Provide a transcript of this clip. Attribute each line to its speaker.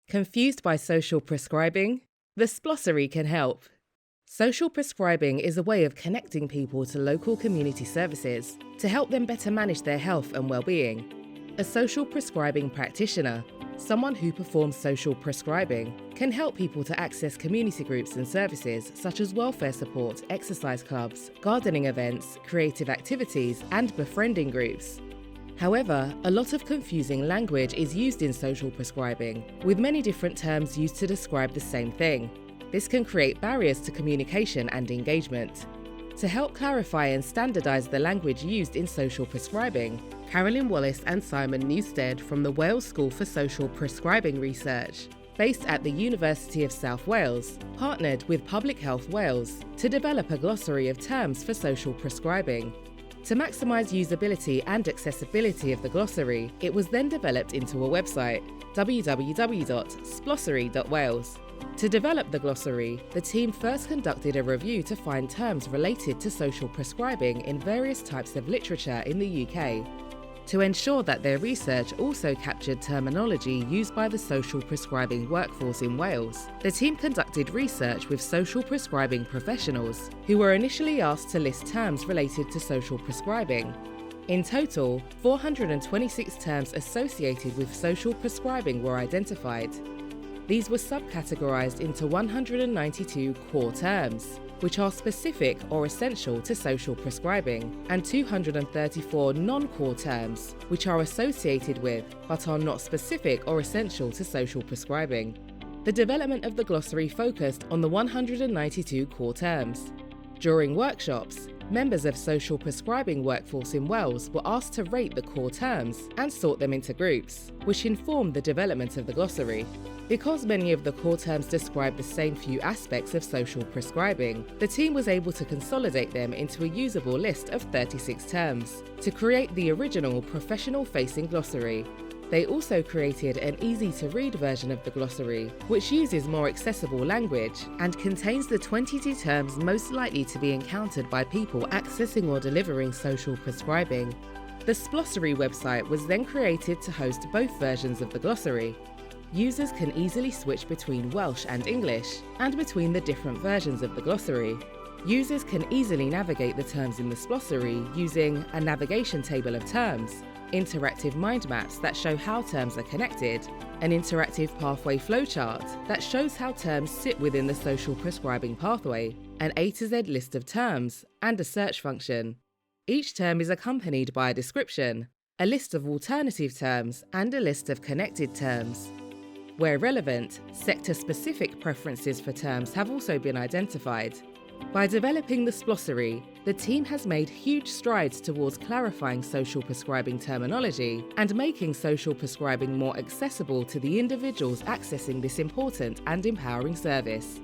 Speaker 1: Confused by social prescribing? The Splossary can help. Social prescribing is a way of connecting people to local community services to help them better manage their health and well-being. A social prescribing practitioner, someone who performs social prescribing, can help people to access community groups and services such as welfare support, exercise clubs, gardening events, creative activities, and befriending groups. However, a lot of confusing language is used in social prescribing, with many different terms used to describe the same thing. This can create barriers to communication and engagement. To help clarify and standardise the language used in social prescribing, Carolyn Wallace and Simon Newstead from the Wales School for Social Prescribing Research, based at the University of South Wales, partnered with Public Health Wales to develop a glossary of terms for social prescribing. To maximise usability and accessibility of the glossary, it was then developed into a website, www.splossary.wales. To develop the glossary, the team first conducted a review to find terms related to social prescribing in various types of literature in the UK. To ensure that their research also captured terminology used by the social prescribing workforce in Wales, the team conducted research with social prescribing professionals who were initially asked to list terms related to social prescribing. In total, 426 terms associated with social prescribing were identified. These were subcategorized into 192 core terms, which are specific or essential to social prescribing, and 234 non-core terms, which are associated with but are not specific or essential to social prescribing. The development of the glossary focused on the 192 core terms. During workshops, members of social prescribing workforce in Wales were asked to rate the core terms and sort them into groups, which informed the development of the glossary. Because many of the core terms describe the same few aspects of social prescribing, the team was able to consolidate them into a usable list of 36 terms to create the original professional-facing glossary. They also created an easy-to-read version of the glossary, which uses more accessible language and contains the 22 terms most likely to be encountered by people accessing or delivering social prescribing. The Splossary website was then created to host both versions of the glossary. Users can easily switch between Welsh and English, and between the different versions of the glossary. Users can easily navigate the terms in the Splossary using a navigation table of terms, interactive mind maps that show how terms are connected, an interactive pathway flowchart that shows how terms sit within the social prescribing pathway, an A to Z list of terms, and a search function. Each term is accompanied by a description, a list of alternative terms, and a list of connected terms. Where relevant, sector-specific preferences for terms have also been identified. By developing the Splossary, the team has made huge strides towards clarifying social prescribing terminology and making social prescribing more accessible to the individuals accessing this important and empowering service.